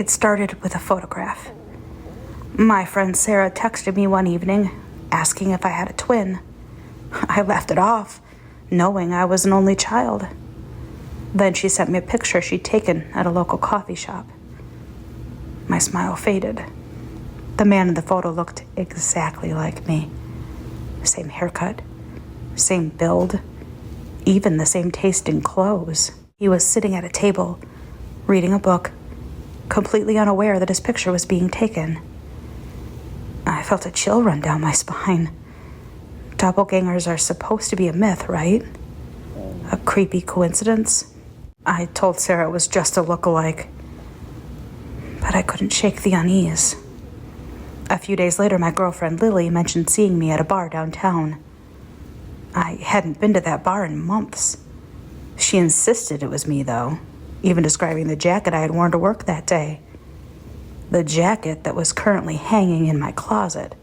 It started with a photograph. My friend Sarah texted me one evening, asking if I had a twin. I laughed it off, knowing I was an only child. Then she sent me a picture she'd taken at a local coffee shop. My smile faded. The man in the photo looked exactly like me. Same haircut, same build, even the same taste in clothes. He was sitting at a table, reading a book, completely unaware that his picture was being taken. I felt a chill run down my spine. Doppelgangers are supposed to be a myth, right? A creepy coincidence? I told Sarah it was just a look-alike, but I couldn't shake the unease. A few days later, my girlfriend Lily mentioned seeing me at a bar downtown. I hadn't been to that bar in months. She insisted it was me, though, even describing the jacket I had worn to work that day. The jacket that was currently hanging in my closet.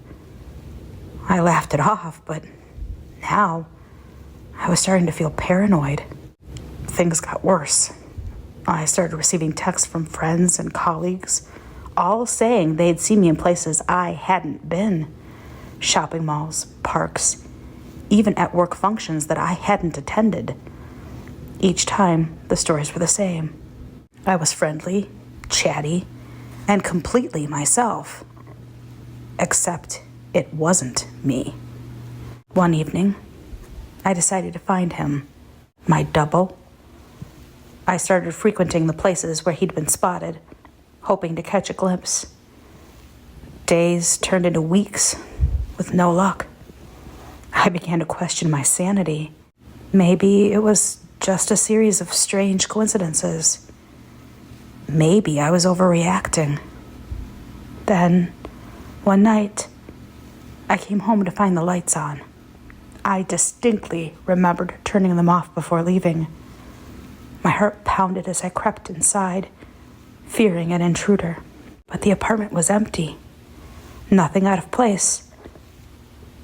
I laughed it off, but now I was starting to feel paranoid. Things got worse. I started receiving texts from friends and colleagues, all saying they'd seen me in places I hadn't been. Shopping malls, parks, even at work functions that I hadn't attended. Each time, the stories were the same. I was friendly, chatty, and completely myself. Except it wasn't me. One evening, I decided to find him, my double. I started frequenting the places where he'd been spotted, hoping to catch a glimpse. Days turned into weeks with no luck. I began to question my sanity. Maybe it was just a series of strange coincidences. Maybe I was overreacting. Then, one night, I came home to find the lights on. I distinctly remembered turning them off before leaving. My heart pounded as I crept inside, fearing an intruder. But the apartment was empty. Nothing out of place,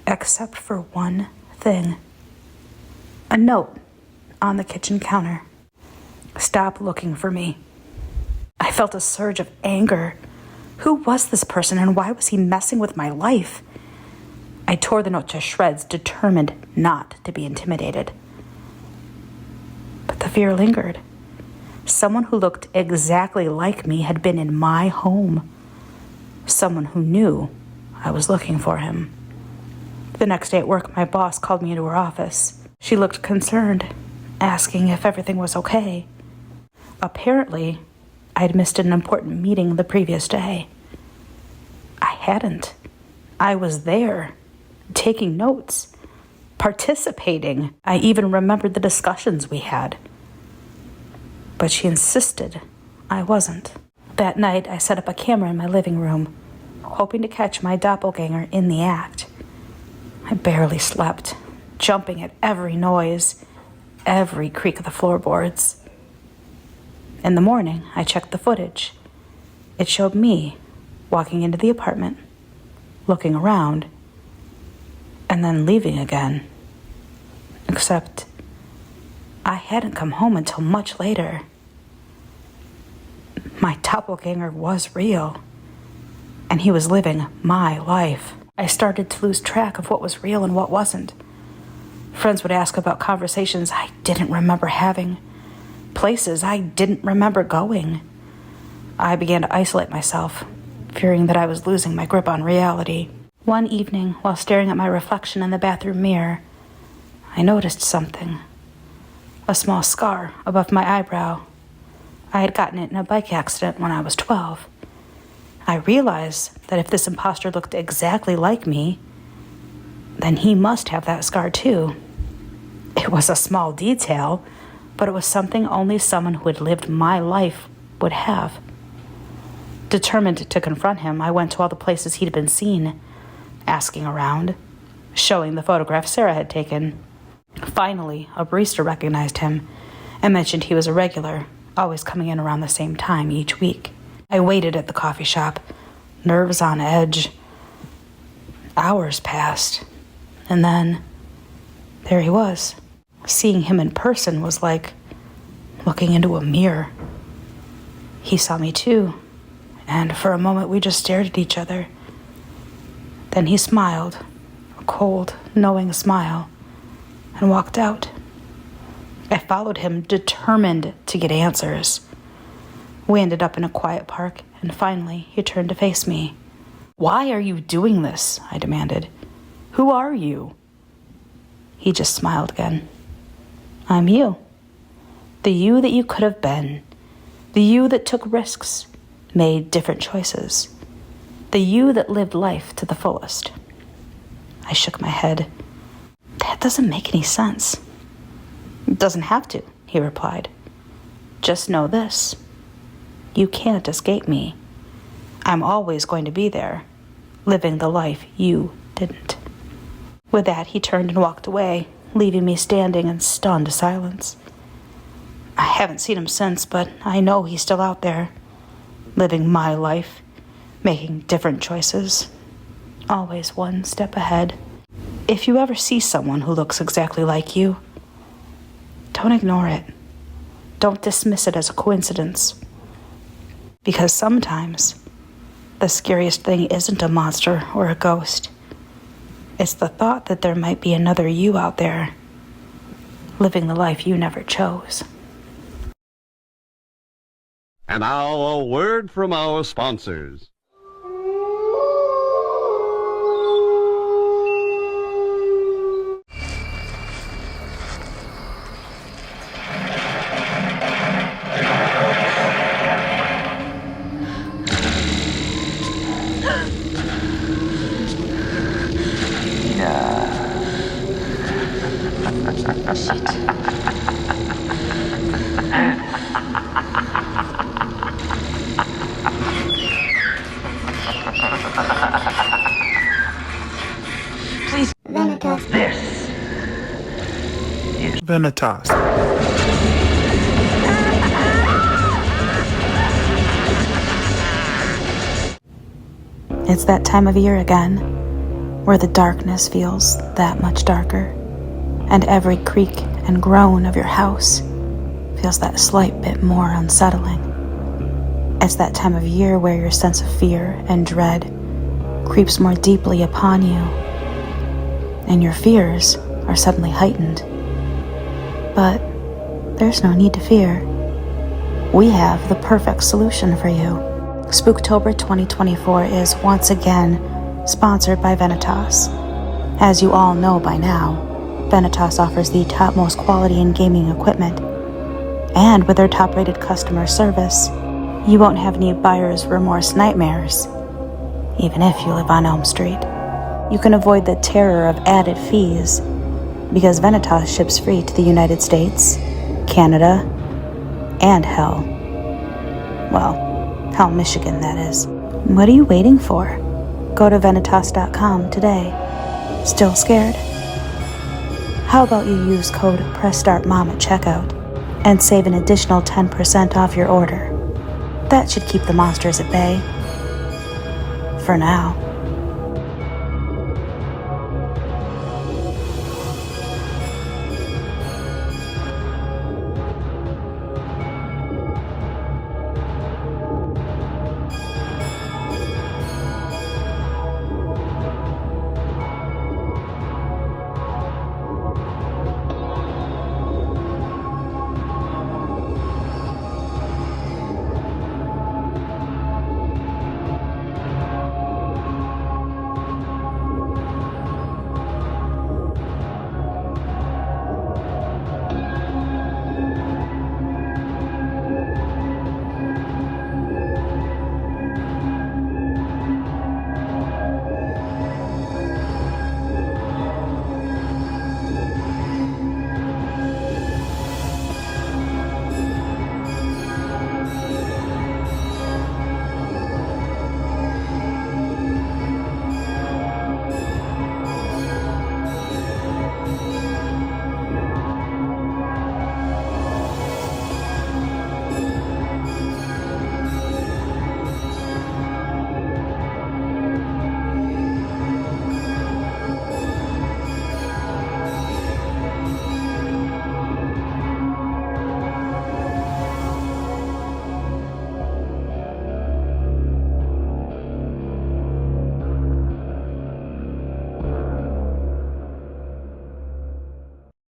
except for one thing. A note on the kitchen counter. Stop looking for me. I felt a surge of anger. Who was this person and why was he messing with my life? I tore the note to shreds, determined not to be intimidated. But the fear lingered. Someone who looked exactly like me had been in my home. Someone who knew I was looking for him. The next day at work, my boss called me into her office. She looked concerned, asking if everything was okay. Apparently, I'd missed an important meeting the previous day. I hadn't. I was there, taking notes, participating. I even remembered the discussions we had. But she insisted I wasn't. That night, I set up a camera in my living room, hoping to catch my doppelganger in the act. I barely slept, jumping at every noise, every creak of the floorboards. In the morning, I checked the footage. It showed me walking into the apartment, looking around, and then leaving again. Except I hadn't come home until much later. My doppelganger was real, and he was living my life. I started to lose track of what was real and what wasn't. Friends would ask about conversations I didn't remember having, places I didn't remember going. I began to isolate myself, fearing that I was losing my grip on reality. One evening, while staring at my reflection in the bathroom mirror, I noticed something. A small scar above my eyebrow. I had gotten it in a bike accident when I was 12. I realized that if this imposter looked exactly like me, then he must have that scar too. It was a small detail, but it was something only someone who had lived my life would have. Determined to confront him, I went to all the places he'd been seen, asking around, showing the photograph Sarah had taken. Finally, a barista recognized him and mentioned he was a regular, always coming in around the same time each week. I waited at the coffee shop, nerves on edge. Hours passed, and then there he was. Seeing him in person was like looking into a mirror. He saw me too, and for a moment we just stared at each other. Then he smiled, a cold, knowing smile, and walked out. I followed him, determined to get answers. We ended up in a quiet park, and finally he turned to face me. "Why are you doing this?" I demanded. "Who are you?" He just smiled again. "I'm you. The you that you could have been. The you that took risks, made different choices. The you that lived life to the fullest." I shook my head. "That doesn't make any sense." "It doesn't have to," he replied. "Just know this. You can't escape me. I'm always going to be there, living the life you didn't." With that, he turned and walked away, leaving me standing in stunned silence. I haven't seen him since, but I know he's still out there, living my life, making different choices, always one step ahead. If you ever see someone who looks exactly like you, don't ignore it. Don't dismiss it as a coincidence. Because sometimes the scariest thing isn't a monster or a ghost. It's the thought that there might be another you out there, living the life you never chose. And now a word from our sponsors. VENATOS. This is VENATOS. It's that time of year again, where the darkness feels that much darker, and every creak and groan of your house feels that slight bit more unsettling. It's that time of year where your sense of fear and dread creeps more deeply upon you, and your fears are suddenly heightened. But there's no need to fear. We have the perfect solution for you. Spooktober 2024 is once again sponsored by VENATOS. As you all know by now, VENATOS offers the topmost quality in gaming equipment. And with their top-rated customer service, you won't have any buyer's remorse nightmares, even if you live on Elm Street. You can avoid the terror of added fees because VENATOS ships free to the United States, Canada, and hell. Well, Hell, Michigan, that is. What are you waiting for? Go to VENATOS.com today. Still scared? How about you use code PressStartMom at checkout and save an additional 10% off your order? That should keep the monsters at bay. For now.